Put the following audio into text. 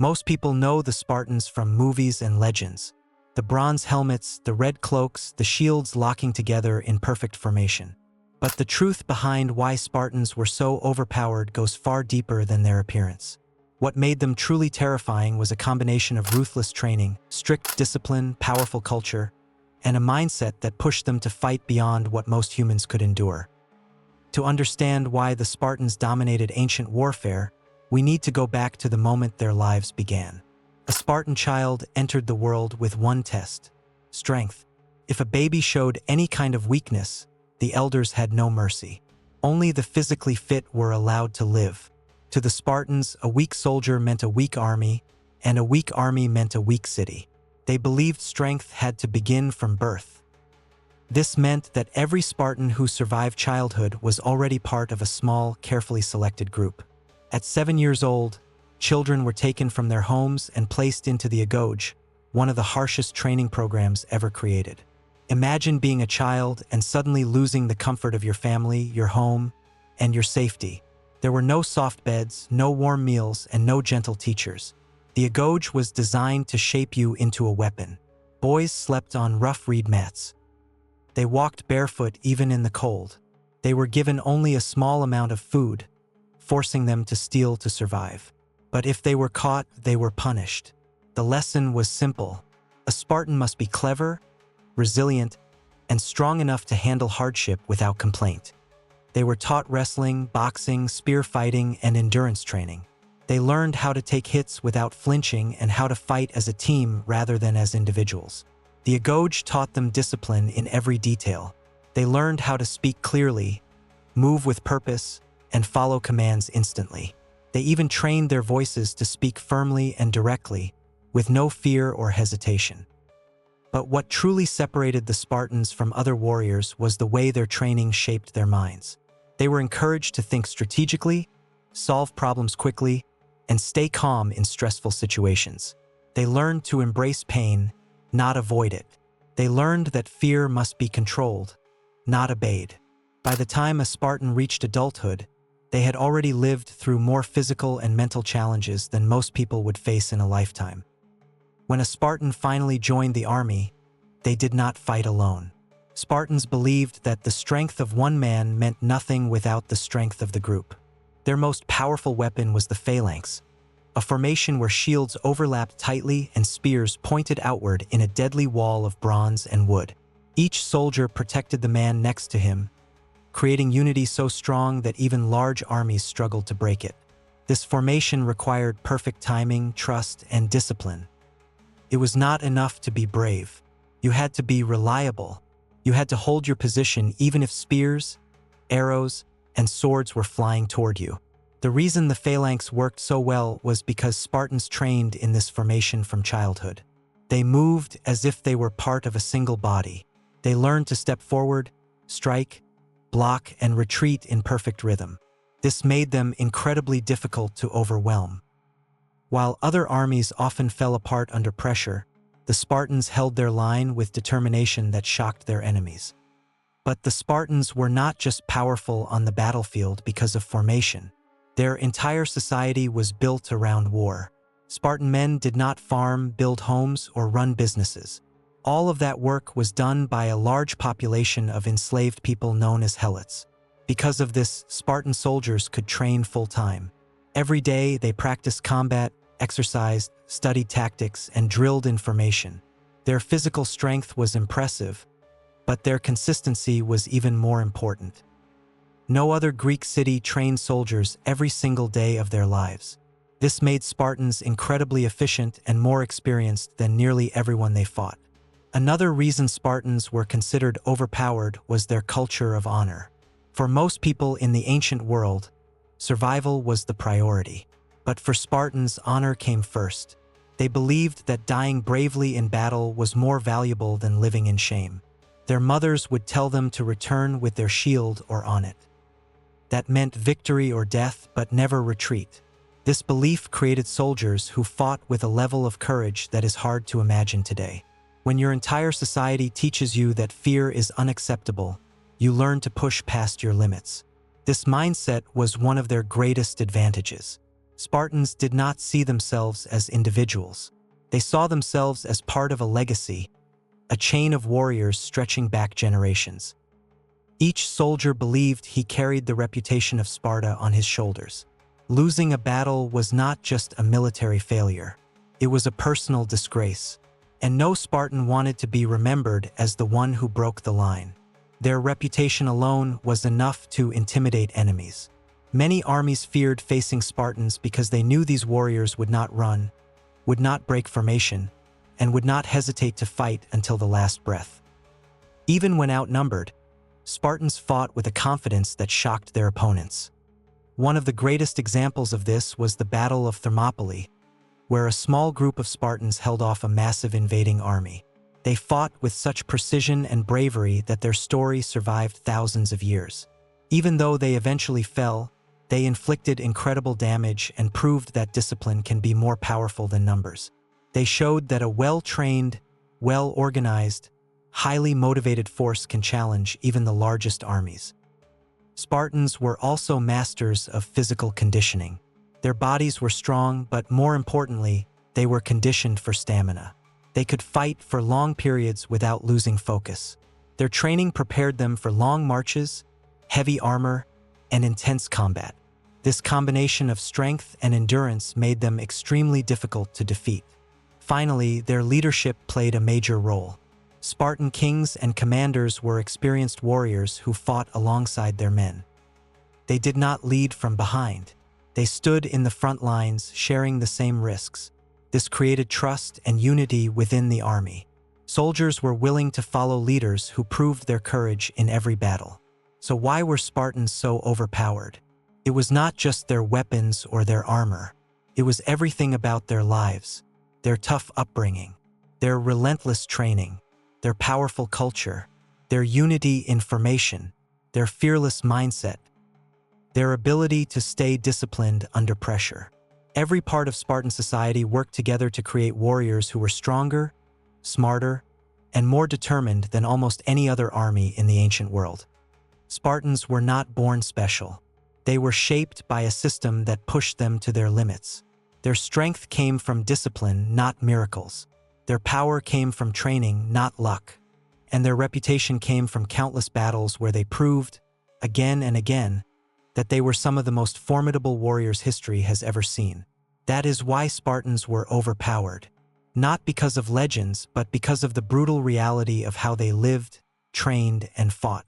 Most people know the Spartans from movies and legends. The bronze helmets, the red cloaks, the shields locking together in perfect formation. But the truth behind why Spartans were so overpowered goes far deeper than their appearance. What made them truly terrifying was a combination of ruthless training, strict discipline, powerful culture, and a mindset that pushed them to fight beyond what most humans could endure. To understand why the Spartans dominated ancient warfare, we need to go back to the moment their lives began. A Spartan child entered the world with one test: strength. If a baby showed any kind of weakness, the elders had no mercy. Only the physically fit were allowed to live. To the Spartans, a weak soldier meant a weak army, and a weak army meant a weak city. They believed strength had to begin from birth. This meant that every Spartan who survived childhood was already part of a small, carefully selected group. At 7 years old, children were taken from their homes and placed into the Agoge, one of the harshest training programs ever created. Imagine being a child and suddenly losing the comfort of your family, your home, and your safety. There were no soft beds, no warm meals, and no gentle teachers. The Agoge was designed to shape you into a weapon. Boys slept on rough reed mats. They walked barefoot even in the cold. They were given only a small amount of food, forcing them to steal to survive. But if they were caught, they were punished. The lesson was simple. A Spartan must be clever, resilient, and strong enough to handle hardship without complaint. They were taught wrestling, boxing, spear fighting, and endurance training. They learned how to take hits without flinching and how to fight as a team rather than as individuals. The Agoge taught them discipline in every detail. They learned how to speak clearly, move with purpose, and follow commands instantly. They even trained their voices to speak firmly and directly, with no fear or hesitation. But what truly separated the Spartans from other warriors was the way their training shaped their minds. They were encouraged to think strategically, solve problems quickly, and stay calm in stressful situations. They learned to embrace pain, not avoid it. They learned that fear must be controlled, not obeyed. By the time a Spartan reached adulthood, they had already lived through more physical and mental challenges than most people would face in a lifetime. When a Spartan finally joined the army, they did not fight alone. Spartans believed that the strength of one man meant nothing without the strength of the group. Their most powerful weapon was the phalanx, a formation where shields overlapped tightly and spears pointed outward in a deadly wall of bronze and wood. Each soldier protected the man next to him, creating unity so strong that even large armies struggled to break it. This formation required perfect timing, trust, and discipline. It was not enough to be brave. You had to be reliable. You had to hold your position even if spears, arrows, and swords were flying toward you. The reason the phalanx worked so well was because Spartans trained in this formation from childhood. They moved as if they were part of a single body. They learned to step forward, strike, block, and retreat in perfect rhythm. This made them incredibly difficult to overwhelm. While other armies often fell apart under pressure, the Spartans held their line with determination that shocked their enemies. But the Spartans were not just powerful on the battlefield because of formation. Their entire society was built around war. Spartan men did not farm, build homes, or run businesses. All of that work was done by a large population of enslaved people known as helots. Because of this, Spartan soldiers could train full-time. Every day, they practiced combat, exercised, studied tactics, and drilled in formation. Their physical strength was impressive, but their consistency was even more important. No other Greek city trained soldiers every single day of their lives. This made Spartans incredibly efficient and more experienced than nearly everyone they fought. Another reason Spartans were considered overpowered was their culture of honor. For most people in the ancient world, survival was the priority. But for Spartans, honor came first. They believed that dying bravely in battle was more valuable than living in shame. Their mothers would tell them to return with their shield or on it. That meant victory or death, but never retreat. This belief created soldiers who fought with a level of courage that is hard to imagine today. When your entire society teaches you that fear is unacceptable, you learn to push past your limits. This mindset was one of their greatest advantages. Spartans did not see themselves as individuals. They saw themselves as part of a legacy, a chain of warriors stretching back generations. Each soldier believed he carried the reputation of Sparta on his shoulders. Losing a battle was not just a military failure. It was a personal disgrace, and no Spartan wanted to be remembered as the one who broke the line. Their reputation alone was enough to intimidate enemies. Many armies feared facing Spartans because they knew these warriors would not run, would not break formation, and would not hesitate to fight until the last breath. Even when outnumbered, Spartans fought with a confidence that shocked their opponents. One of the greatest examples of this was the Battle of Thermopylae, where a small group of Spartans held off a massive invading army. They fought with such precision and bravery that their story survived thousands of years. Even though they eventually fell, they inflicted incredible damage and proved that discipline can be more powerful than numbers. They showed that a well-trained, well-organized, highly motivated force can challenge even the largest armies. Spartans were also masters of physical conditioning. Their bodies were strong, but more importantly, they were conditioned for stamina. They could fight for long periods without losing focus. Their training prepared them for long marches, heavy armor, and intense combat. This combination of strength and endurance made them extremely difficult to defeat. Finally, their leadership played a major role. Spartan kings and commanders were experienced warriors who fought alongside their men. They did not lead from behind. They stood in the front lines, sharing the same risks. This created trust and unity within the army. Soldiers were willing to follow leaders who proved their courage in every battle. So why were Spartans so overpowered? It was not just their weapons or their armor. It was everything about their lives, their tough upbringing, their relentless training, their powerful culture, their unity in formation, their fearless mindset, their ability to stay disciplined under pressure. Every part of Spartan society worked together to create warriors who were stronger, smarter, and more determined than almost any other army in the ancient world. Spartans were not born special. They were shaped by a system that pushed them to their limits. Their strength came from discipline, not miracles. Their power came from training, not luck. And their reputation came from countless battles where they proved, again and again, that they were some of the most formidable warriors history has ever seen. That is why Spartans were overpowered. Not because of legends, but because of the brutal reality of how they lived, trained, and fought.